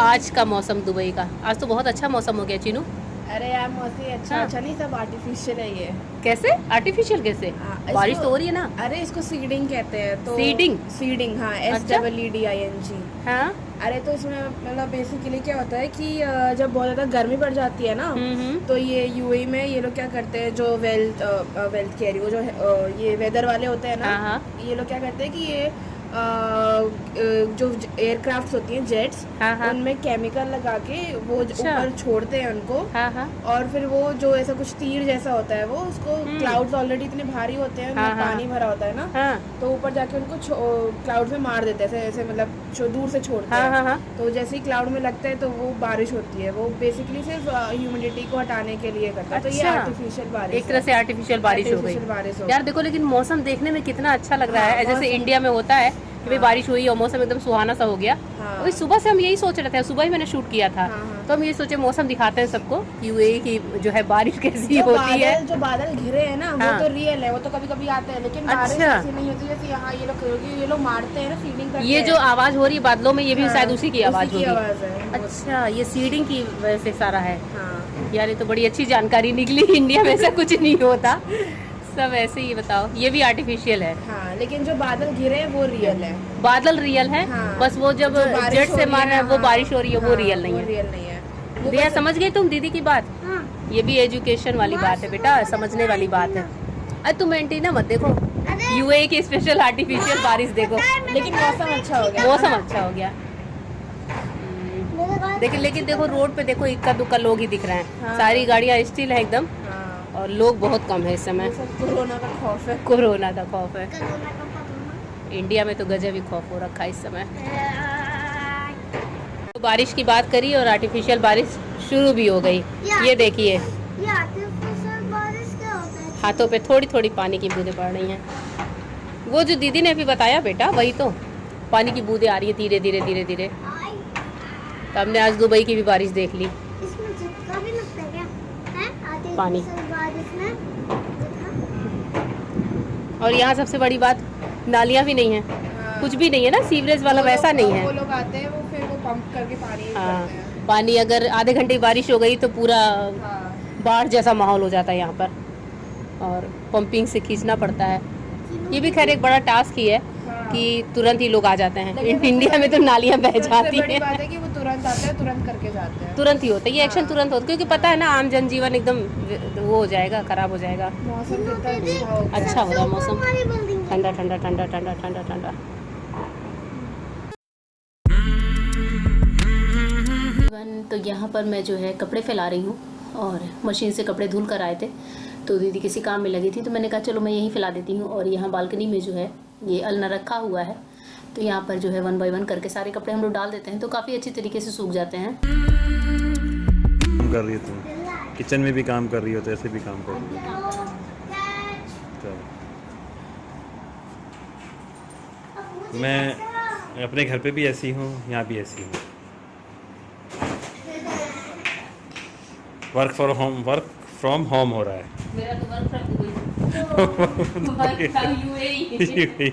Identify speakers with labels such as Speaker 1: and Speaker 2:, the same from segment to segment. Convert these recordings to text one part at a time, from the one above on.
Speaker 1: आज का मौसम दुबई का, आज तो बहुत अच्छा मौसम हो गया चीनू।
Speaker 2: अरे यार मौसम अच्छा
Speaker 1: हाँ।
Speaker 2: अच्छा नहीं, सब आर्टिफिशियल है ये।
Speaker 1: कैसे आर्टिफिशियल कैसे? बारिश तो हो रही है ना।
Speaker 2: अरे इसको सीडिंग कहते हैं तो।
Speaker 1: सीडिंग?
Speaker 2: सीडिंग, हाँ, SEEDING।
Speaker 1: हाँ।
Speaker 2: अरे तो इसमें मतलब बेसिकली क्या होता है कि जब बहुत ज़्यादा गर्मी पड़ जाती है ना,
Speaker 1: हम्म।
Speaker 2: तो ये UAE में ये लोग क्या करते हैं, जो वेल्थ वेल्थ कह रही वो जो ये वेदर वाले होते हैं ना,
Speaker 1: हाँ हाँ
Speaker 2: ये लोग क्या करते हैं कि ये जो एयरक्राफ्ट होती हैं, जेट्स,
Speaker 1: हाँ हाँ।
Speaker 2: उनमें केमिकल लगा के वो
Speaker 1: अच्छा।
Speaker 2: ऊपर छोड़ते हैं उनको।
Speaker 1: हाँ हाँ
Speaker 2: और फिर वो जो ऐसा कुछ तीर जैसा होता है वो उसको, क्लाउड्स ऑलरेडी इतने भारी होते हैं,
Speaker 1: हाँ
Speaker 2: उनमें
Speaker 1: हाँ
Speaker 2: पानी भरा होता है ना,
Speaker 1: हाँ
Speaker 2: तो ऊपर जाके उनको क्लाउड में मार देते हैं, ऐसे ऐसे मतलब दूर से छोड़ते
Speaker 1: हाँ
Speaker 2: हैं।
Speaker 1: हाँ हाँ।
Speaker 2: तो जैसे ही क्लाउड में लगता है तो वो बारिश होती है, वो बेसिकली सिर्फ ह्यूमिडिटी को हटाने के लिए करता है। तो ये
Speaker 1: अच्छा।
Speaker 2: आर्टिफिशियल बारिश
Speaker 1: एक तरह से आर्टिफिशियल बारिश हो गई।
Speaker 2: आर्टिफिशियल बारिश हो
Speaker 1: यार देखो, लेकिन मौसम देखने में कितना अच्छा लग रहा
Speaker 2: हाँ,
Speaker 1: है, जैसे
Speaker 2: मौसम-
Speaker 1: इंडिया में होता है कि भाई बारिश हुई और मौसम एकदम सुहाना सा हो गया।
Speaker 2: हाँ।
Speaker 1: अभी सुबह से हम यही सोच रहे थे, सुबह ही मैंने शूट किया था।
Speaker 2: हाँ, हाँ।
Speaker 1: तो हम ये सोचे मौसम दिखाते हैं सबको UAE की जो है बारिश कैसी होती है।
Speaker 2: जो बादल घिरे हैं ना,
Speaker 1: हाँ।
Speaker 2: वो तो रियल है, वो तो कभी कभी आते हैं, लेकिन बारिश
Speaker 1: अच्छा।
Speaker 2: ऐसी नहीं होती जैसे यहाँ ये लोग मारते हैं ना, फीलिंग करते
Speaker 1: ये
Speaker 2: हैं।
Speaker 1: जो आवाज हो रही है बादलों में, ये भी
Speaker 2: हाँ,
Speaker 1: शायद उसी की आवाज
Speaker 2: उसी की
Speaker 1: होगी।
Speaker 2: आवाज है।
Speaker 1: अच्छा, ये सीडिंग की वजह से सारा है।
Speaker 2: हाँ।
Speaker 1: यार ये तो बड़ी अच्छी जानकारी निकली। इंडिया में ऐसा कुछ नहीं होता, सब ऐसे ही। बताओ, ये भी आर्टिफिशियल है।
Speaker 2: हाँ, लेकिन जो बादल घिरे हैं वो रियल है।
Speaker 1: बादल रियल है।
Speaker 2: हाँ।
Speaker 1: बस वो जब
Speaker 2: जो बारिश
Speaker 1: जेट
Speaker 2: हो
Speaker 1: से
Speaker 2: रही है
Speaker 1: मार रहा है
Speaker 2: ना,
Speaker 1: वो
Speaker 2: हाँ,
Speaker 1: बारिश हो रही है, वो
Speaker 2: हाँ,
Speaker 1: रियल नहीं
Speaker 2: वो
Speaker 1: है।
Speaker 2: रियल नहीं है। वो
Speaker 1: दिया,
Speaker 2: बस-
Speaker 1: समझ गई तुम दीदी की बात?
Speaker 2: हाँ।
Speaker 1: ये भी एजुकेशन वाली बात है बेटा, समझने वाली बात है। अरे तुम एंटीना मत देखो, UAE की स्पेशल आर्टिफिशियल बारिश देखो।
Speaker 2: लेकिन मौसम अच्छा हो गया।
Speaker 1: मौसम अच्छा हो गया। लेकिन देखो रोड पे देखो, इक्का दुक्का लोग ही दिख रहे हैं।
Speaker 2: हाँ।
Speaker 1: सारी गाड़ियाँ स्टिल है एकदम,
Speaker 2: हाँ।
Speaker 1: और लोग बहुत कम है इस समय।
Speaker 2: ये सब कोरोना का खौफ है।
Speaker 1: कोरोना का खौफ है। इंडिया में तो गजब ही खौफ हो रखा है इस समय। तो बारिश की बात करी और आर्टिफिशियल बारिश शुरू भी हो गई। ये देखिए,
Speaker 3: ये आर्टिफिशियल बारिश क्या होता है?
Speaker 1: हाथों पे थोड़ी थोड़ी पानी की बूंदें पड़ रही हैं। वो जो दीदी ने अभी बताया बेटा, वही तो पानी की बूंदें आ रही है धीरे धीरे धीरे धीरे। तो हमने आज दुबई की भी बारिश देख ली।
Speaker 3: इसमें झटका भी लगता है क्या? है
Speaker 1: पानी।
Speaker 3: आर्टिफिशियल बारिश में देखा?
Speaker 1: और यहाँ सबसे बड़ी बात, नालियाँ भी नहीं है,
Speaker 2: हाँ।
Speaker 1: कुछ भी नहीं है ना, सीवरेज वाला वैसा नहीं
Speaker 2: वो
Speaker 1: है।
Speaker 2: लोग आते हैं, वो फिर वो पंप करके पानी
Speaker 1: हाँ,
Speaker 2: करते हैं।
Speaker 1: पानी अगर आधे घंटे की बारिश हो गई तो पूरा
Speaker 2: हाँ।
Speaker 1: बाढ़ जैसा माहौल हो जाता है यहाँ पर, और पंपिंग से खींचना पड़ता है। ये भी खैर एक बड़ा टास्क ही है कि तुरंत ही लोग आ जाते हैं।
Speaker 2: लेकिन
Speaker 1: इंडिया में तो नालियाँ बह
Speaker 2: सबसे
Speaker 1: जाती
Speaker 2: बड़ी
Speaker 1: हैं,
Speaker 2: बात है कि वो तुरंत आते हैं, तुरंत करके जाते हैं।
Speaker 1: तुरंत ही होता है ये एक्शन,
Speaker 2: हाँ।
Speaker 1: तुरंत होता है, क्योंकि पता है ना आम जनजीवन एकदम वो हो जाएगा, खराब हो जाएगा।
Speaker 2: मौसम कितना अच्छा हो गया।
Speaker 1: अच्छा हो रहा है मौसम,
Speaker 3: हमारी बिल्डिंग
Speaker 1: ठंडा ठंडा ठंडा ठंडा ठंडा ठंडा। तो यहाँ पर मैं जो है कपड़े फैला रही हूँ, और मशीन से कपड़े धुल कर आए थे, तो दीदी किसी काम में लगी थी, तो मैंने कहा चलो मैं यहीं फैला देती हूँ। और यहाँ बालकनी में जो है ये अलना रखा हुआ है, तो यहाँ पर जो है 1 बाय 1 करके सारे कपड़े हम लोग डाल देते हैं, तो काफ़ी अच्छी तरीके से सूख जाते हैं।
Speaker 4: काम कर रही हो तुम, किचन में भी काम कर रही हो तो ऐसे भी काम कर रही हो। चलो, मैं अपने घर पे भी ऐसी हूँ, यहाँ भी ऐसी हूँ। वर्क फ्रॉम होम हो रहा है।
Speaker 1: मेरा तो वर्क फ्रॉम UAE।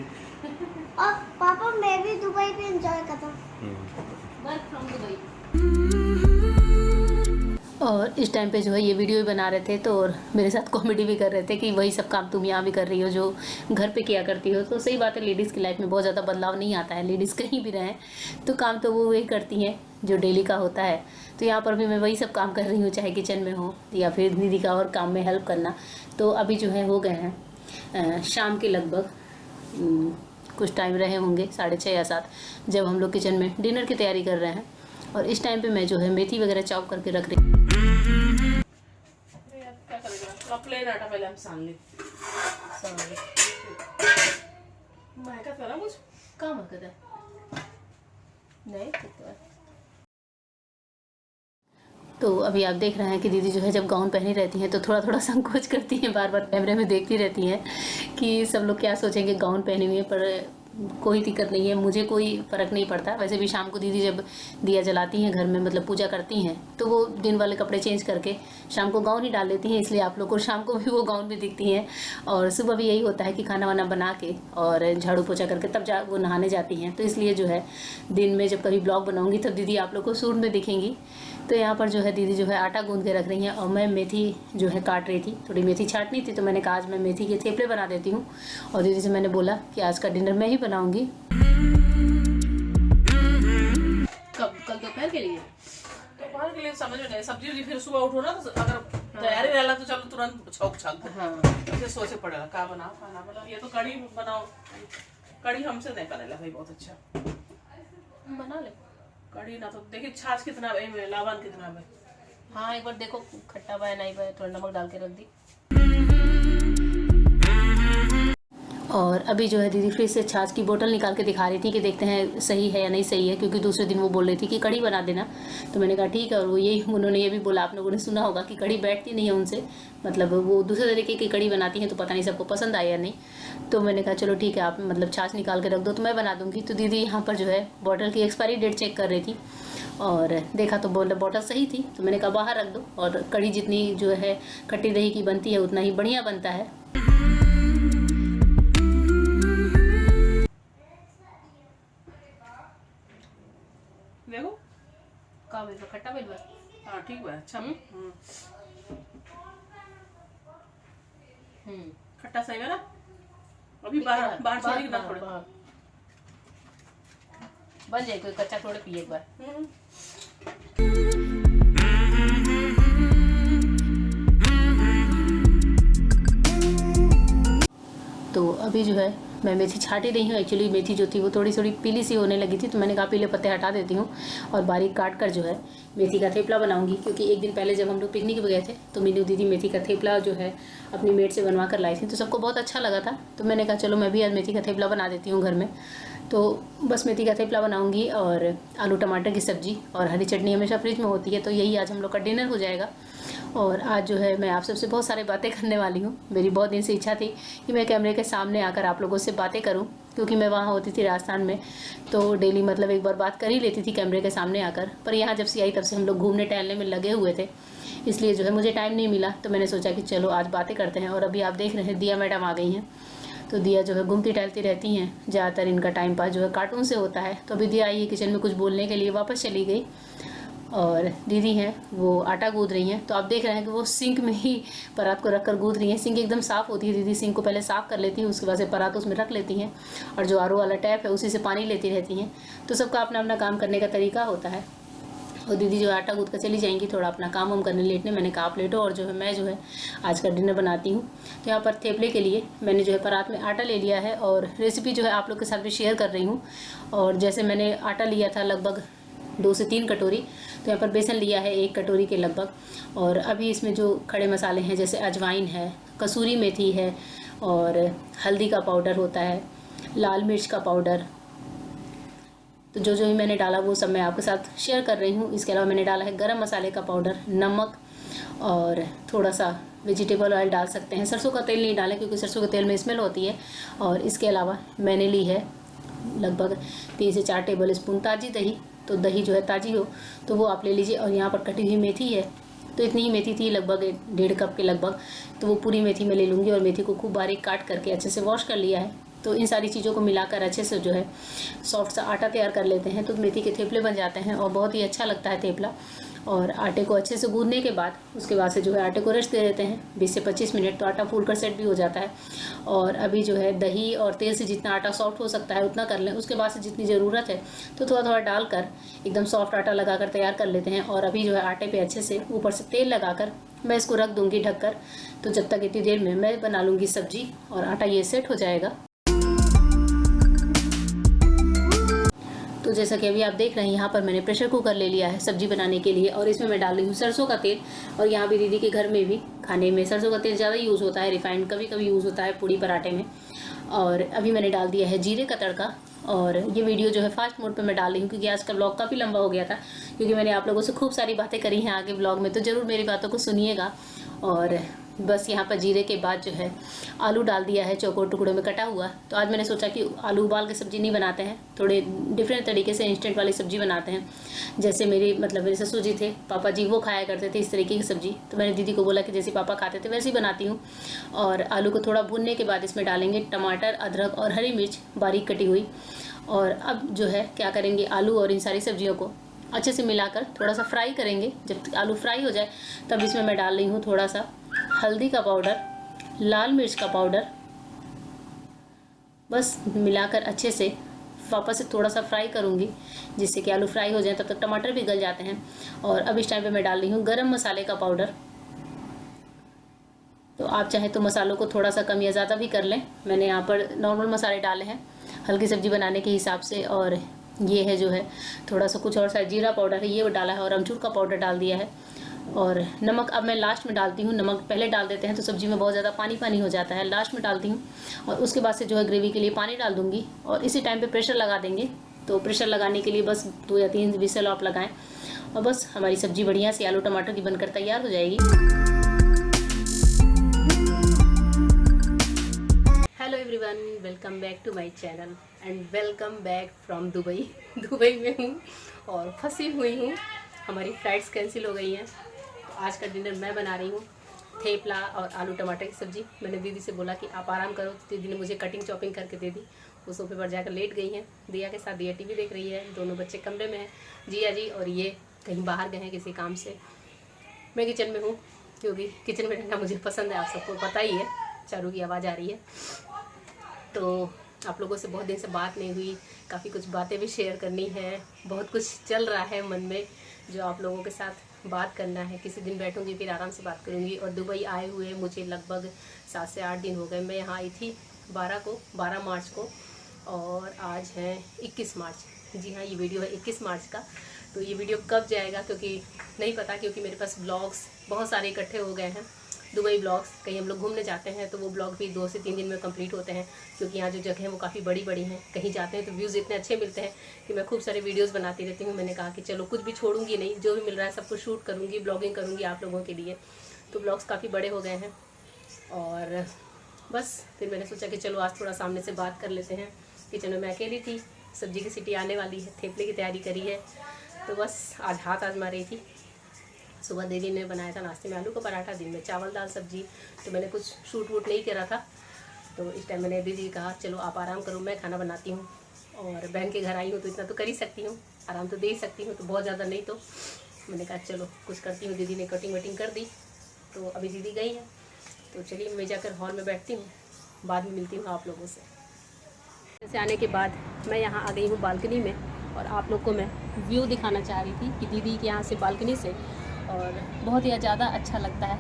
Speaker 3: और पापा मैं भी दुबई पे एंजॉय करता हूँ।
Speaker 1: Work from Dubai. और इस टाइम पे जो है ये वीडियो भी बना रहे थे, तो और मेरे साथ कॉमेडी भी कर रहे थे कि वही सब काम तुम यहाँ भी कर रही हो जो घर पे किया करती हो। तो सही बात है, लेडीज़ की लाइफ में बहुत ज़्यादा बदलाव नहीं आता है, लेडीज़ कहीं भी रहें तो काम तो वो वही करती हैं जो डेली का होता है। तो यहाँ पर भी मैं वही सब काम कर रही हूँ, चाहे किचन में हो या फिर दीदी का और काम में हेल्प करना। तो अभी जो है हो गए हैं शाम के लगभग कुछ टाइम रहे होंगे 6:30 या 7, जब हम लोग किचन में डिनर की तैयारी कर रहे हैं। और इस टाइम पे मैं जो है मेथी वगैरह चॉप करके रख रही हूँ।
Speaker 2: प्लेन आटा पहले हम सान ले। सॉरी, मैं क्या करा कुछ
Speaker 1: काम करता है
Speaker 2: नहीं।
Speaker 1: तो अभी आप देख रहे हैं कि दीदी जो है जब गाउन पहनी रहती हैं तो थोड़ा थोड़ा संकोच करती हैं, बार बार कैमरे में देखती रहती हैं कि सब लोग क्या सोचेंगे गाउन पहनी हुई है। पर कोई दिक्कत नहीं है, मुझे कोई फ़र्क नहीं पड़ता। वैसे भी शाम को दीदी जब दिया जलाती हैं घर में, मतलब पूजा करती हैं, तो वो दिन वाले कपड़े चेंज करके शाम को गाउन ही डाल लेती हैं, इसलिए आप लोग को शाम को भी वो गाउन में दिखती हैं। और सुबह भी यही होता है कि खाना वाना बना के और झाड़ू पोछा करके तब वो नहाने जाती हैं। तो इसलिए जो है दिन में जब कभी ब्लॉग बनाऊँगी तब दीदी आप लोग को सूट में दिखेंगी। तो यहाँ पर जो है दीदी जो है आटा गूंद के रख रही हैं और मैं मेथी जो है काट रही थी, थोड़ी मेथी छाटनी थी, तो मैंने कहा आज मैं मेथी के थेपले बना देती हूँ। और दीदी से मैंने बोला कि आज का डिनर मैं ही बनाऊँगी। कल दोपहर के लिए
Speaker 5: दोपहर के लिए समझ में नहीं, सब्जी वब्जी फिर सुबह उठो ना, तो अगर तैयारी रहला तो चलो तुरंत छौक छाक।
Speaker 1: हाँ
Speaker 5: फिर सोचे पड़ेगा का बनाओ खाना बनाओ, ये तो कढ़ी बनाओ। कढ़ी हमसे नहीं करेला भाई बहुत अच्छा
Speaker 1: बना ले
Speaker 5: कढ़ी ना। तो देखिए छाछ कितना है, लवण कितना है।
Speaker 1: हाँ एक बार देखो खट्टा पाया नहीं पाया, थोड़ा नमक डाल के रख दी। और अभी जो है दीदी फ्रिज से छाछ की बोतल निकाल के दिखा रही थी कि देखते हैं सही है या नहीं सही है, क्योंकि दूसरे दिन वो बोल रही थी कि कढ़ी बना देना। तो मैंने कहा ठीक है। और वो यही उन्होंने ये भी बोला, आप लोगों ने सुना होगा कि कढ़ी बैठती नहीं है उनसे, मतलब वो दूसरे तरीके की कढ़ी बनाती हैं, तो पता नहीं सबको पसंद आया या नहीं। तो मैंने कहा चलो ठीक है, आप मतलब छाछ निकाल के रख दो तो मैं बना दूँगी। तो दीदी यहाँ पर जो है बॉटल की एक्सपायरी डेट चेक कर रही थी और देखा तो बॉटल सही थी, तो मैंने कहा बाहर रख दो। और कढ़ी जितनी जो है खट्टी दही की बनती है उतना ही बढ़िया बनता है।
Speaker 5: देखो
Speaker 1: का बेल खट्टा बेल
Speaker 5: हाँ ठीक है अच्छा। खट्टा सही है ना। अभी बाहर बाहर छोड़ी ना थोड़े
Speaker 1: बन जाए, कोई कच्चा थोड़े पिए एक बार। तो अभी जो है मैं मेथी छाट ही रही हूँ। एक्चुअली मेथी जो थी वो थोड़ी थोड़ी पीली सी होने लगी थी, तो मैंने कहा पीले पत्ते हटा देती हूँ और बारीक काट कर जो है मेथी का थेपला बनाऊंगी। क्योंकि एक दिन पहले जब हम लोग पिकनिक पे गए थे तो मीनू दीदी मेथी का थेपला जो है अपनी मेड से बनवा कर लाई थी, तो सबको बहुत अच्छा लगा था। तो मैंने कहा चलो मैं भी आज मेथी का थेपला बना देती हूँ घर में। तो बस मेथी का थेपला बनाऊँगी और आलू टमाटर की सब्ज़ी और हरी चटनी हमेशा फ्रिज में होती है, तो यही आज हम लोग का डिनर हो जाएगा। और आज जो है मैं आप सबसे बहुत सारी बातें करने वाली हूँ। मेरी बहुत दिन से इच्छा थी कि मैं कैमरे के सामने आकर आप लोगों से बातें करूँ, क्योंकि मैं वहाँ होती थी राजस्थान में तो डेली मतलब एक बार बात कर ही लेती थी कैमरे के सामने आकर। पर यहाँ जब से आई तब से हम लोग घूमने टहलने में लगे हुए थे, इसलिए जो है मुझे टाइम नहीं मिला। तो मैंने सोचा कि चलो आज बातें करते हैं। और अभी आप देख रहे हैं दिया मैडम आ गई हैं। तो दिया जो है घूमती टहलती रहती हैं, ज़्यादातर इनका टाइम पास जो है कार्टून से होता है। तो अभी दिया आई है किचन में कुछ बोलने के लिए, वापस चली गई। और दीदी हैं वो आटा गूँथ रही हैं। तो आप देख रहे हैं कि वो सिंक में ही परात को रख कर गूँथ रही हैं। सिंक एकदम साफ़ होती है, दीदी सिंक को पहले साफ़ कर लेती हैं, उसके बाद से परात उसमें रख लेती हैं और जो आरओ वाला टैप है उसी से पानी लेती रहती हैं। तो सबका अपना अपना काम करने का तरीका होता है। और दीदी जो आटा गूँथ कर चली जाएंगी थोड़ा अपना काम वाम करने लेटने। मैंने कहा आप लेटो और जो है मैं जो है आज का डिनर बनाती हूँ। तो यहाँ पर थेपले के लिए मैंने जो है परात में आटा ले लिया है और रेसिपी जो है आप लोग के साथ भी शेयर कर रही हूँ। और जैसे मैंने आटा लिया था लगभग 2 से 3 कटोरी, तो यहाँ पर बेसन लिया है 1 कटोरी के लगभग। और अभी इसमें जो खड़े मसाले हैं जैसे अजवाइन है, कसूरी मेथी है और हल्दी का पाउडर होता है, लाल मिर्च का पाउडर, तो जो जो भी मैंने डाला वो सब मैं आपके साथ शेयर कर रही हूँ। इसके अलावा मैंने डाला है गरम मसाले का पाउडर, नमक और थोड़ा सा वेजिटेबल ऑयल डाल सकते हैं। सरसों का तेल नहीं डालें क्योंकि सरसों के तेल में स्मेल होती है। और इसके अलावा मैंने ली है लगभग 3 से 4 टेबल स्पून ताज़ी दही। तो दही जो है ताज़ी हो तो वो आप ले लीजिए। और यहाँ पर कटी हुई मेथी है, तो इतनी ही मेथी थी लगभग 1.5 कप के लगभग, तो वो पूरी मेथी मैं ले लूँगी। और मेथी को खूब बारीक काट करके अच्छे से वॉश कर लिया है। तो इन सारी चीज़ों को मिलाकर अच्छे से जो है सॉफ्ट सा आटा तैयार कर लेते हैं, तो मेथी के थेपले बन जाते हैं और बहुत ही अच्छा लगता है थेपला। और आटे को अच्छे से गूँथने के बाद उसके बाद से जो है आटे को रेस्ट दे देते हैं 20 से 25 मिनट, तो आटा फूल कर सेट भी हो जाता है। और अभी जो है दही और तेल से जितना आटा सॉफ्ट हो सकता है उतना कर लें। उसके बाद से जितनी ज़रूरत है तो थोड़ा थोड़ा डालकर एकदम सॉफ्ट आटा लगाकर तैयार कर लेते हैं। और अभी जो है आटे पे अच्छे से ऊपर से तेल लगाकर मैं इसको रख दूँगी ढककर। तो जब तक इतनी देर में मैं बना लूँगी सब्जी और आटा ये सेट हो जाएगा। तो जैसा कि अभी आप देख रहे हैं यहाँ पर मैंने प्रेशर कुकर ले लिया है सब्जी बनाने के लिए। और इसमें मैं डाल रही हूँ सरसों का तेल। और यहाँ भी दीदी के घर में भी खाने में सरसों का तेल ज़्यादा यूज़ होता है, रिफाइंड कभी कभी यूज़ होता है पूड़ी पराठे में। और अभी मैंने डाल दिया है जीरे का तड़का। और ये वीडियो जो है फास्ट मोड पे मैं डाल रही हूँ क्योंकि आज का ब्लॉग काफ़ी लंबा हो गया था, क्योंकि मैंने आप लोगों से खूब सारी बातें करी हैं आगे ब्लॉग में, तो ज़रूर मेरी बातों को सुनिएगा। और बस यहाँ पर जीरे के बाद जो है आलू डाल दिया है चौकोर टुकड़ों में कटा हुआ। तो आज मैंने सोचा कि आलू उबाल के सब्ज़ी नहीं बनाते हैं, थोड़े डिफरेंट तरीके से इंस्टेंट वाली सब्ज़ी बनाते हैं। जैसे मेरे ससुर जी थे, पापा जी, वो खाया करते थे इस तरीके की सब्ज़ी। तो मैंने दीदी को बोला कि जैसे पापा खाते थे वैसे ही बनाती हूँ। और आलू को थोड़ा भूनने के बाद इसमें डालेंगे टमाटर, अदरक और हरी मिर्च बारीक कटी हुई। और अब जो है क्या करेंगे, आलू और इन सारी सब्जियों को अच्छे से मिलाकर थोड़ा सा फ्राई करेंगे। जब आलू फ्राई हो जाए तब इसमें मैं डाल रही हूँ थोड़ा सा हल्दी का पाउडर, लाल मिर्च का पाउडर। बस मिलाकर अच्छे से वापस से थोड़ा सा फ्राई करूँगी जिससे कि आलू फ्राई हो जाए। तब तक टमाटर भी गल जाते हैं। और अब इस टाइम पे मैं डाल रही हूँ गरम मसाले का पाउडर। तो आप चाहे तो मसालों को थोड़ा सा कम या ज़्यादा भी कर लें। मैंने यहाँ पर नॉर्मल मसाले डाले हैं हल्की सब्ज़ी बनाने के हिसाब से। और ये है जो है थोड़ा सा कुछ और सा जीरा पाउडर है, ये डाला है, और अमचूर का पाउडर डाल दिया है। और नमक अब मैं लास्ट में डालती हूँ। नमक पहले डाल देते हैं तो सब्ज़ी में बहुत ज़्यादा पानी पानी हो जाता है, लास्ट में डालती हूँ। और उसके बाद से जो है ग्रेवी के लिए पानी डाल दूँगी। और इसी टाइम पे प्रेशर लगा देंगे। तो प्रेशर लगाने के लिए बस 2 या 3 विसल आप लगाएं और बस हमारी सब्ज़ी बढ़िया से आलू टमाटर की बनकर तैयार हो जाएगी। Hello everyone, welcome back to my channel and welcome back from Dubai. Dubai में हूँ और फंसी हुई हूँ। हमारी फ़्लाइट्स कैंसिल हो गई हैं। तो आज का डिनर मैं बना रही हूँ थेपला और आलू टमाटर की सब्ज़ी। मैंने दीदी से बोला कि आप आराम करो, तो दीदी ने मुझे कटिंग चॉपिंग करके दे दी। वो सोफे पर जाकर लेट गई हैं दिया के साथ। दिया टीवी देख रही है, दोनों बच्चे कमरे में हैं, जिया जी और ये कहीं बाहर गए हैं किसी काम से। मैं किचन में हूँ क्योंकि किचन में रहना मुझे पसंद है, आप सबको पता ही है। चारू की आवाज़ आ रही है। तो आप लोगों से बहुत दिन से बात नहीं हुई, काफ़ी कुछ बातें भी शेयर करनी है, बहुत कुछ चल रहा है मन में जो आप लोगों के साथ बात करना है। किसी दिन बैठूंगी फिर आराम से बात करूंगी। और दुबई आए हुए मुझे लगभग 7 से 8 दिन हो गए। मैं यहाँ आई थी 12 मार्च को और आज है 21 मार्च। जी हाँ, ये वीडियो है 21 मार्च का। तो ये वीडियो कब जाएगा क्योंकि नहीं पता, क्योंकि मेरे पास ब्लॉग्स बहुत सारे इकट्ठे हो गए हैं। दुबई ब्लॉग्स, कहीं हम लोग घूमने जाते हैं तो वो ब्लॉग भी 2 से 3 दिन में कंप्लीट होते हैं क्योंकि यहाँ जो जगह है वो काफ़ी बड़ी बड़ी हैं। कहीं जाते हैं तो व्यूज़ इतने अच्छे मिलते हैं कि मैं खूब सारे वीडियोस बनाती रहती हूँ। मैंने कहा कि चलो कुछ भी छोड़ूंगी नहीं, जो भी मिल रहा है सब कुछ शूट करूँगी, ब्लॉगिंग करूँगी आप लोगों के लिए। तो ब्लॉग्स काफ़ी बड़े हो गए हैं और बस फिर मैंने सोचा कि चलो आज थोड़ा सामने से बात कर लेते हैं। किचन में मैं अकेली थी, सब्ज़ी की सीटी आने वाली है, थेपले की तैयारी करी है। तो बस आज हाथ आजमा रही थी। सुबह दीदी ने बनाया था नाश्ते में आलू का पराठा, दिन में चावल दाल सब्जी। तो मैंने कुछ शूट वूट नहीं करा था। तो इस टाइम मैंने दीदी कहा चलो आप आराम करो, मैं खाना बनाती हूँ। और बहन के घर आई हूँ तो इतना तो कर ही सकती हूँ, आराम तो दे ही सकती हूँ। तो बहुत ज़्यादा नहीं, तो मैंने कहा चलो कुछ करती हूँ। दीदी ने कटिंग वटिंग कर दी। तो अभी दीदी गई है, तो चलिए मैं जाकर हॉल में बैठती हूँ, बाद में मिलती हूँ आप लोगों से। जैसे आने के बाद मैं यहाँ आ गई हूँ बालकनी में और आप लोग को मैं व्यू दिखाना चाह रही थी कि दीदी के यहाँ से बालकनी से, और बहुत ही ज़्यादा अच्छा लगता है,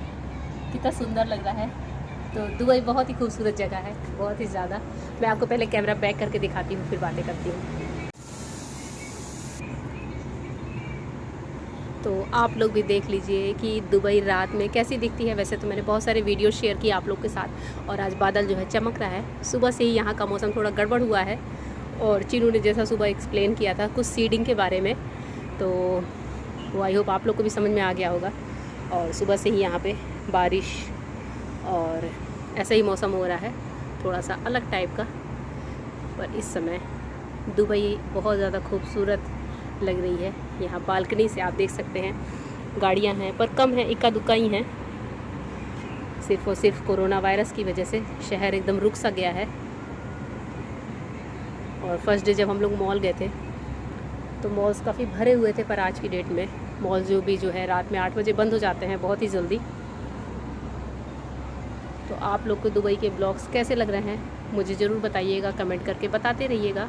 Speaker 1: कितना सुंदर लग रहा है। तो दुबई बहुत ही खूबसूरत जगह है, बहुत ही ज़्यादा। मैं आपको पहले कैमरा बैक करके दिखाती हूँ फिर बातें करती हूँ। तो आप लोग भी देख लीजिए कि दुबई रात में कैसी दिखती है। वैसे तो मैंने बहुत सारे वीडियो शेयर किए आप लोग के साथ। और आज बादल जो है चमक रहा है। सुबह से ही यहाँ का मौसम थोड़ा गड़बड़ हुआ है और चीनू ने जैसा सुबह एक्सप्लेन किया था कुछ सीडिंग के बारे में, तो वो आई होप आप लोग को भी समझ में आ गया होगा। और सुबह से ही यहाँ पे बारिश और ऐसा ही मौसम हो रहा है, थोड़ा सा अलग टाइप का। पर इस समय दुबई बहुत ज़्यादा खूबसूरत लग रही है। यहाँ बालकनी से आप देख सकते हैं गाड़ियाँ हैं पर कम हैं, इक्का दुक्का ही हैं। सिर्फ और सिर्फ कोरोना वायरस की वजह से शहर एकदम रुक सा गया है। और फर्स्ट डे जब हम लोग मॉल गए थे तो मॉल्स काफ़ी भरे हुए थे, पर आज की डेट में मॉल जो है रात में 8 बजे बंद हो जाते हैं बहुत ही जल्दी। तो आप लोग को दुबई के ब्लॉग्स कैसे लग रहे हैं मुझे ज़रूर बताइएगा, कमेंट करके बताते रहिएगा।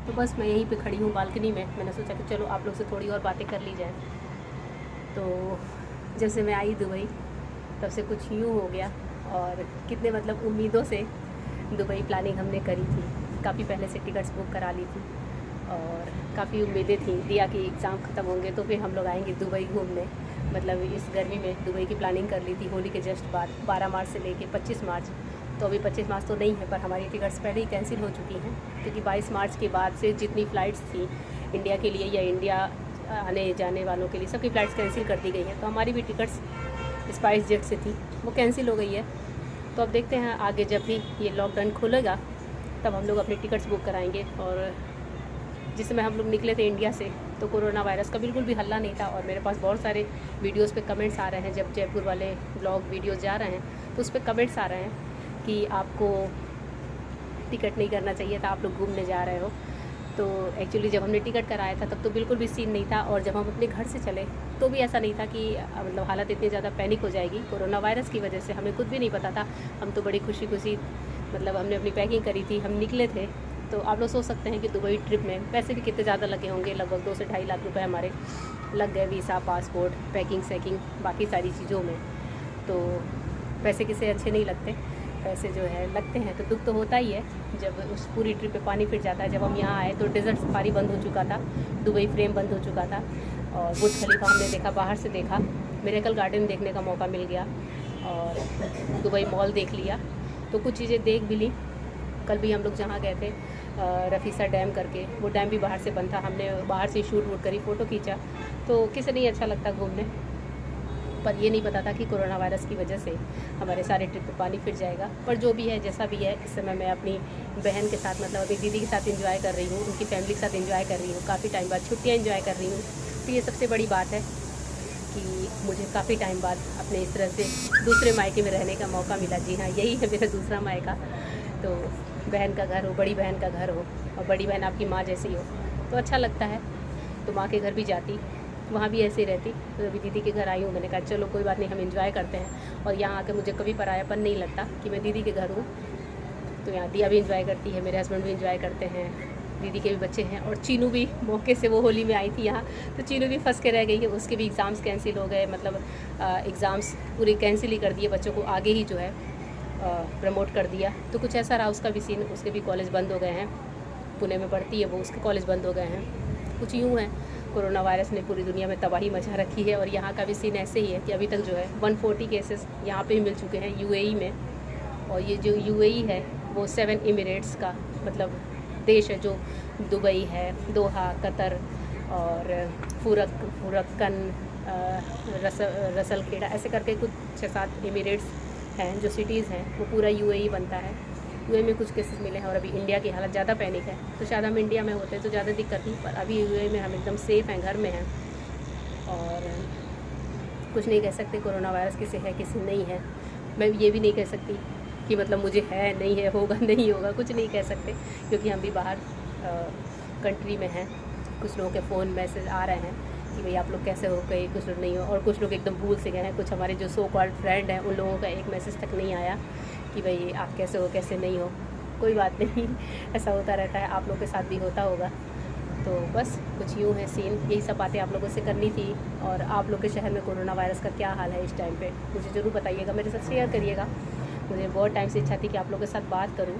Speaker 1: तो बस मैं यहीं पे खड़ी हूँ बालकनी में। मैंने सोचा कि चलो आप लोग से थोड़ी और बातें कर ली जाए। तो जब से मैं आई दुबई तब से कुछ यूँ हो गया, और कितने मतलब उम्मीदों से दुबई प्लानिंग हमने करी थी। काफ़ी पहले से टिकट्स बुक करा ली थी और काफ़ी उम्मीदें थी दिया कि एग्ज़ाम ख़त्म होंगे तो फिर हम लोग आएंगे दुबई घूमने। मतलब इस गर्मी में दुबई की प्लानिंग कर ली थी होली के जस्ट बाद, 12 मार्च से लेके 25 मार्च। तो अभी 25 मार्च तो नहीं है, पर हमारी टिकट्स पहले ही कैंसिल हो चुकी हैं क्योंकि 22 मार्च के बाद से जितनी फ़्लाइट्स थी इंडिया के लिए या इंडिया आने जाने वालों के लिए सबकी फ़्लाइट्स कैंसिल कर दी गई हैं। तो हमारी भी टिकट्स स्पाइस जेट से थी, वो कैंसिल हो गई है। तो अब देखते हैं आगे जब भी ये लॉकडाउन खुलेगा तब हम लोग अपनी टिकट्स बुक कराएंगे। और जिस समय हम लोग निकले थे इंडिया से तो कोरोना वायरस का बिल्कुल भी हल्ला नहीं था, और मेरे पास बहुत सारे वीडियोस पे कमेंट्स आ रहे हैं। जब जयपुर वाले ब्लॉग वीडियोस जा रहे हैं तो उस पर कमेंट्स आ रहे हैं कि आपको टिकट नहीं करना चाहिए था, आप लोग घूमने जा रहे हो। तो एक्चुअली जब हमने टिकट कराया था तब तो बिल्कुल भी सीन नहीं था, और जब हम अपने घर से चले तो भी ऐसा नहीं था कि मतलब हालत इतनी ज़्यादा पैनिक हो जाएगी कोरोना वायरस की वजह से। हमें खुद भी नहीं पता था, हम तो बड़ी खुशी खुशी मतलब हमने अपनी पैकिंग करी थी, हम निकले थे। तो आप लोग सोच सकते हैं कि दुबई ट्रिप में पैसे भी कितने ज़्यादा लगे होंगे, लगभग 2 से 2.5 लाख रुपए हमारे लग गए, वीज़ा, पासपोर्ट, पैकिंग सैकिंग, बाकी सारी चीज़ों में। तो पैसे किसे अच्छे नहीं लगते, पैसे जो है लगते हैं तो दुख तो होता ही है जब उस पूरी ट्रिप पे पानी फिर जाता है। जब हम यहाँ आए तो डेजर्ट सफारी बंद हो चुका था, दुबई फ्रेम बंद हो चुका था, और बुर्ज खलीफा हमने देखा, बाहर से देखा, मिरेकल गार्डन देखने का मौका मिल गया, और दुबई मॉल देख लिया। तो कुछ चीज़ें देख भी ली। कल भी हम लोग जहाँ गए थे रफीसा डैम करके, वो डैम भी बाहर से बंद था, हमने बाहर से शूट वूट करी, फ़ोटो खींचा। तो किसे नहीं अच्छा लगता घूमने, पर ये नहीं पता था कि कोरोना वायरस की वजह से हमारे सारे ट्रिप पे पानी फिर जाएगा। पर जो भी है जैसा भी है, इस समय मैं अपनी बहन के साथ मतलब अपनी दीदी के साथ एंजॉय कर रही हूँ, उनकी फैमिली के साथ एंजॉय कर रही हूँ, काफ़ी टाइम बाद छुट्टियाँ एंजॉय कर रही हूँ। तो ये सबसे बड़ी बात है कि मुझे काफ़ी टाइम बाद अपने इस तरह से दूसरे मायके में रहने का मौका मिला। जी हाँ, यही है मेरा दूसरा मायका। तो बहन का घर हो, बड़ी बहन का घर हो, और बड़ी बहन आपकी माँ जैसी हो तो अच्छा लगता है। तो माँ के घर भी जाती, वहाँ भी ऐसे ही रहती। तो अभी दीदी के घर आई हूँ, मैंने कहा चलो कोई बात नहीं, हम एंजॉय करते हैं। और यहाँ आकर मुझे कभी परायापन नहीं लगता कि मैं दीदी के घर हूँ। तो यहाँ दिया भी एंजॉय करती है, मेरे हस्बैंड भी एंजॉय करते हैं, दीदी के भी बच्चे हैं, और चीनू भी मौके से वो होली में आई थी यहाँ, तो चीनू भी फंस के रह गई है। उसके भी एग्ज़ाम्स कैंसिल हो गए, मतलब एग्ज़ाम्स पूरे कैंसिल ही कर दिए, बच्चों को आगे ही जो है प्रमोट कर दिया। तो कुछ ऐसा रहा उसका भी सीन, उसके भी कॉलेज बंद हो गए हैं, पुणे में पढ़ती है वो, उसके कॉलेज बंद हो गए हैं। कुछ यूँ है, कोरोना वायरस ने पूरी दुनिया में तबाही मचा रखी है। और यहाँ का भी सीन ऐसे ही है कि अभी तक जो है 140 केसेस यहाँ पे भी मिल चुके हैं यूएई में। और ये जो यूएई है वो 7 एमिरेट्स का मतलब देश है, जो दुबई है, दोहा, कतर और फुरक्कन, रसलखेड़ा, ऐसे करके कुछ 6-7 एमिरेट्स हैं जो सिटीज़ हैं, वो पूरा यूएई बनता है। यूएई में कुछ केसेस मिले हैं, और अभी इंडिया की हालत ज़्यादा पैनिक है। तो शायद हम इंडिया में होते तो ज़्यादा दिक्कत थी, पर अभी यूएई में हम एकदम सेफ़ हैं, घर में हैं, और कुछ नहीं कह सकते कोरोना वायरस किसे है किसे नहीं है। मैं ये भी नहीं कह सकती कि मतलब मुझे है नहीं है, होगा नहीं होगा, कुछ नहीं कह सकते, क्योंकि हम भी बाहर कंट्री में हैं। कुछ लोगों के फ़ोन मैसेज आ रहे हैं कि भाई आप लोग कैसे हो गए, कुछ लोग नहीं हो, और कुछ लोग एकदम भूल से गए हैं। कुछ हमारे जो सो कॉल्ड फ्रेंड हैं उन लोगों का एक मैसेज तक नहीं आया कि भाई आप कैसे हो कैसे नहीं हो। कोई बात नहीं, ऐसा होता रहता है, आप लोग के साथ भी होता होगा। तो बस कुछ यूँ है सीन, यही सब बातें आप लोगों से करनी थी। और आप लोग के शहर में कोरोना वायरस का क्या हाल है इस टाइम पे, मुझे ज़रूर बताइएगा, मेरे साथ शेयर करिएगा। मुझे बहुत टाइम से इच्छा थी कि आप लोगों के साथ बात करूँ।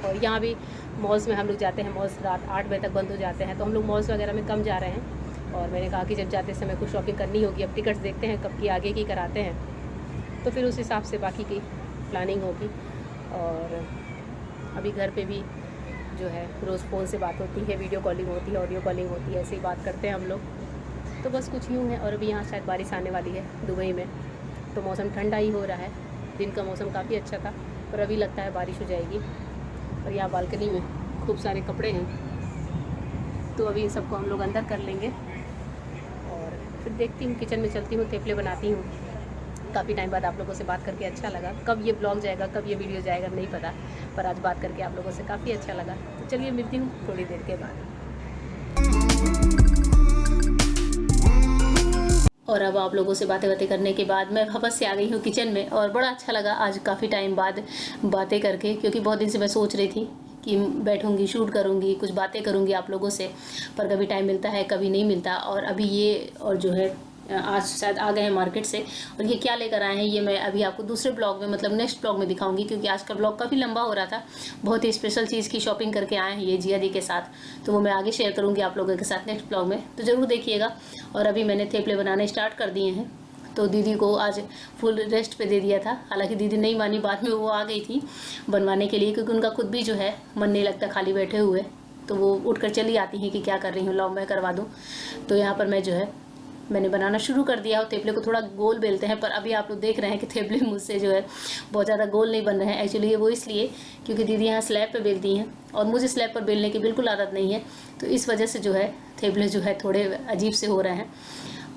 Speaker 1: और यहाँ भी मॉल्स में हम लोग जाते हैं, मॉल्स रात 8 बजे तक बंद हो जाते हैं, तो हम लोग मॉल्स वगैरह में कम जा रहे हैं। और मैंने कहा कि जब जाते समय कुछ शॉपिंग करनी होगी, अब टिकट्स देखते हैं कब की आगे की कराते हैं, तो फिर उस हिसाब से बाकी की प्लानिंग होगी। और अभी घर पे भी जो है रोज़ फ़ोन से बात होती है, वीडियो कॉलिंग होती है, ऑडियो कॉलिंग होती है, ऐसे ही बात करते हैं हम लोग। तो बस कुछ यूँ है। और अभी यहाँ शायद बारिश आने वाली है दुबई में, तो मौसम ठंडा ही हो रहा है। दिन का मौसम काफ़ी अच्छा था, पर अभी लगता है बारिश हो जाएगी। और यहाँ बालकनी में खूब सारे कपड़े हैं, तो अभी इन सबको हम लोग अंदर कर लेंगे। और फिर देखती हूँ, किचन में चलती हूँ, थेपले बनाती हूँ। काफ़ी टाइम बाद आप लोगों से बात करके अच्छा लगा। कब ये ब्लॉग जाएगा, कब ये वीडियो जाएगा नहीं पता, पर आज बात करके आप लोगों से काफ़ी अच्छा लगा। तो चलिए मिलती हूँ थोड़ी देर के बाद। और अब आप लोगों से बातें करने के बाद मैं वापस से आ गई हूँ किचन में, और बड़ा अच्छा लगा आज काफ़ी टाइम बाद बातें करके, क्योंकि बहुत दिन से मैं सोच रही थी कि बैठूंगी, शूट करूंगी, कुछ बातें करूंगी आप लोगों से, पर कभी टाइम मिलता है कभी नहीं मिलता। और अभी ये और जो है आज शायद आ गए हैं मार्केट से, और ये क्या लेकर आए हैं ये मैं अभी आपको दूसरे ब्लॉग में मतलब नेक्स्ट ब्लॉग में दिखाऊंगी, क्योंकि आज का ब्लॉग काफ़ी लंबा हो रहा था। बहुत ही स्पेशल चीज़ की शॉपिंग करके आए हैं ये जिया दी के साथ, तो वो मैं आगे शेयर करूंगी आप लोगों के साथ नेक्स्ट ब्लॉग में, तो ज़रूर देखिएगा। और अभी मैंने थेपले बनाने स्टार्ट कर दिए हैं, तो दीदी को आज फुल रेस्ट पे दे दिया था। हालांकि दीदी नहीं मानी, बाद में वो आ गई थी बनवाने के लिए, क्योंकि उनका खुद भी जो है मन नहीं लगता खाली बैठे हुए, तो वो उठकर चली आती हैं कि क्या कर रही हूँ, लाओ मैं करवा दूँ। तो यहाँ पर मैं जो है मैंने बनाना शुरू कर दिया। और थेपले को थोड़ा गोल बेलते हैं, पर अभी आप लोग देख रहे हैं कि थेपले मुझसे जो है बहुत ज़्यादा गोल नहीं बन रहे हैं। एक्चुअली ये वो इसलिए क्योंकि दीदी यहाँ स्लैब पे बेलती हैं और मुझे स्लैब पर बेलने की बिल्कुल आदत नहीं है, तो इस वजह से जो है थेपले जो है थोड़े अजीब से हो रहे हैं।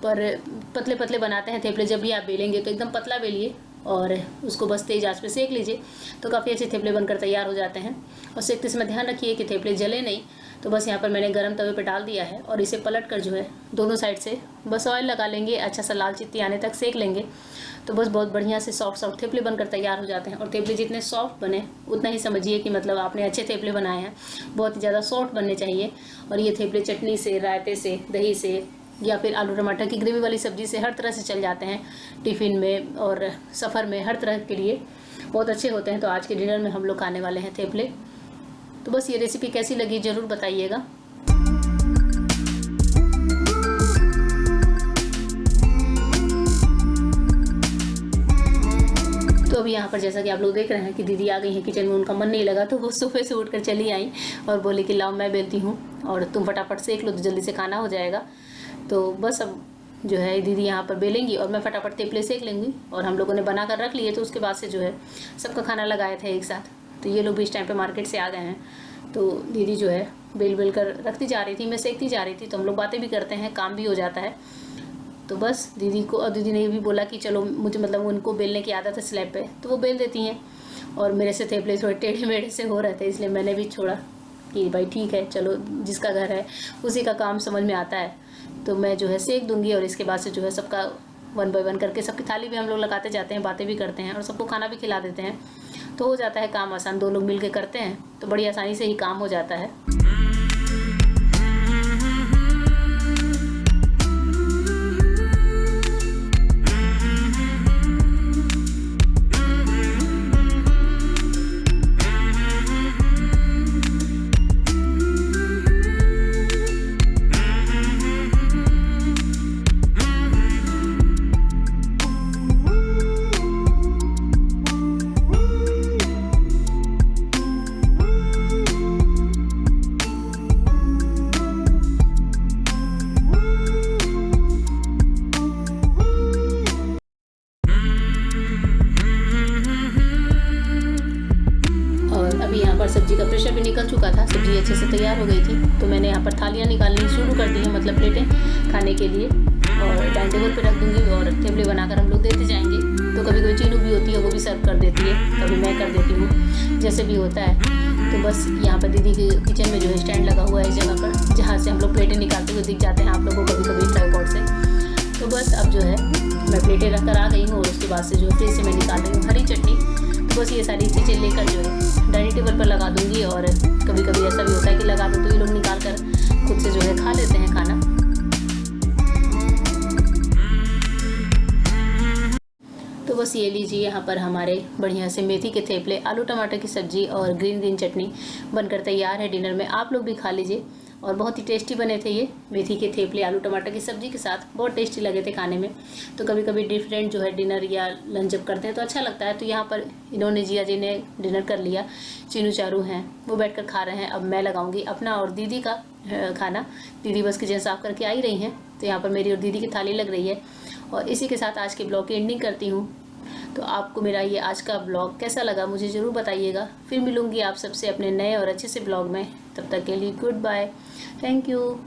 Speaker 1: पर पतले पतले बनाते हैं थेपले। जब भी आप बेलेंगे तो एकदम पतला बेलिए और उसको बस तेज़ आंच पे सेक लीजिए, तो काफ़ी अच्छे थेपले बनकर तैयार हो जाते हैं। और सेकते समय ध्यान रखिए कि थेपले जले नहीं। तो बस यहाँ पर मैंने गरम तवे पे डाल दिया है और इसे पलट कर जो है दोनों साइड से बस ऑयल लगा लेंगे, अच्छा सा लाल चित्ती आने तक सेक लेंगे। तो बस बहुत बढ़िया से सॉफ्ट थेपले बनकर तैयार हो जाते हैं। और थेपले जितने सॉफ्ट बने उतना ही समझिए कि मतलब आपने अच्छे थेपले बनाए हैं, बहुत ही ज़्यादा सॉफ्ट बनने चाहिए। और ये थेपले चटनी से, रायते से, दही से या फिर आलू टमाटर की ग्रेवी वाली सब्ज़ी से हर तरह से चल जाते हैं। टिफ़िन में और सफ़र में हर तरह के लिए बहुत अच्छे होते हैं। तो आज के डिनर में हम लोग खाने वाले हैं थेपले। तो बस ये रेसिपी कैसी लगी ज़रूर बताइएगा। तो अभी यहाँ पर जैसा कि आप लोग देख रहे हैं कि दीदी आ गई हैं किचन में, उनका मन नहीं लगा तो वो सोफे से उठकर चली आई और बोली कि लाओ मैं बेलती हूँ और तुम फटाफट सेक लो तो जल्दी से खाना हो जाएगा। तो बस अब जो है दीदी यहाँ पर बेलेंगी और मैं फटाफट थेपले सेक लेंगी। और हम लोगों ने बना कर रख लिए, तो उसके बाद से जो है सबका खाना लगाया था एक साथ। तो ये लोग भी इस टाइम पे मार्केट से आ गए हैं। तो दीदी जो है बेल कर रखती जा रही थी, मैं सेकती जा रही थी। तो हम लोग बातें भी करते हैं, काम भी हो जाता है। तो बस दीदी को, और दीदी ने भी बोला कि चलो मुझे मतलब उनको बेलने की आदत है स्लैब पे, तो वो बेल देती हैं। और मेरे से थेपले थोड़े टेढ़े मेढ़े से हो रहे थे, इसलिए मैंने भी छोड़ा कि भाई ठीक है, चलो जिसका घर है उसी का काम समझ में आता है। तो मैं जो है सेक दूंगी और इसके बाद से जो है सबका 1 बाय 1 करके सबकी थाली भी हम लोग लगाते जाते हैं, बातें भी करते हैं और सबको खाना भी खिला देते हैं। तो हो जाता है काम आसान, 2 लोग मिल के करते हैं तो बड़ी आसानी से ही काम हो जाता है। सब्जी का प्रेशर भी निकल चुका था, सब्जी अच्छे से तैयार हो गई थी। तो मैंने यहाँ पर थालियाँ निकालनी शुरू कर दी हैं, मतलब प्लेटें खाने के लिए, और डाइनिंग टेबल पे रख दूँगी और थेपले बनाकर हम लोग देते जाएंगे। तो कभी कोई चीनू भी होती है वो भी सर्व कर देती है, कभी मैं कर देती हूँ, जैसे भी होता है। तो बस यहाँ पर दीदी के किचन में जो है स्टैंड लगा हुआ है इस जगह पर, जहाँ से हम लोग प्लेटें निकालते हुए दिख जाते हैं आप लोगों को कभी कभी ट्राइपॉड से। तो बस अब जो है मैं प्लेटें रख कर आ गई हूँ और उसके बाद से जो फ्रिज से मैं निकाल रही हूँ हरी चटनी। तो बस ये सारी चीज़ें लेकर जो है डाइनिंग टेबल पर लगा दूँगी। और कभी कभी ऐसा भी होता है कि लगा दो तो ये लोग निकाल कर खुद से जो है खा लेते हैं खाना। तो बस ये लीजिए, यहाँ पर हमारे बढ़िया से मेथी के थेपले, आलू टमाटर की सब्ज़ी और ग्रीन चटनी बनकर तैयार है डिनर में। आप लोग भी खा लीजिए। और बहुत ही टेस्टी बने थे ये मेथी के थेपले आलू टमाटर की सब्ज़ी के साथ, बहुत टेस्टी लगे थे खाने में। तो कभी कभी डिफरेंट जो है डिनर या लंच जब करते हैं तो अच्छा लगता है। तो यहाँ पर इन्होंने, जिया जी ने डिनर कर लिया, चीनू चारू हैं वो बैठकर खा रहे हैं। अब मैं लगाऊंगी अपना और दीदी का खाना। दीदी बस किचन साफ़ करके आई रही हैं, तो यहाँ पर मेरी और दीदी की थाली लग रही है। और इसी के साथ आज के ब्लॉग की एंडिंग करती हूँ। तो आपको मेरा ये आज का ब्लॉग कैसा लगा मुझे ज़रूर बताइएगा। फिर मिलूँगी आप सबसे अपने नए और अच्छे से ब्लॉग में। तब तक के लिए गुड बाय, थैंक यू।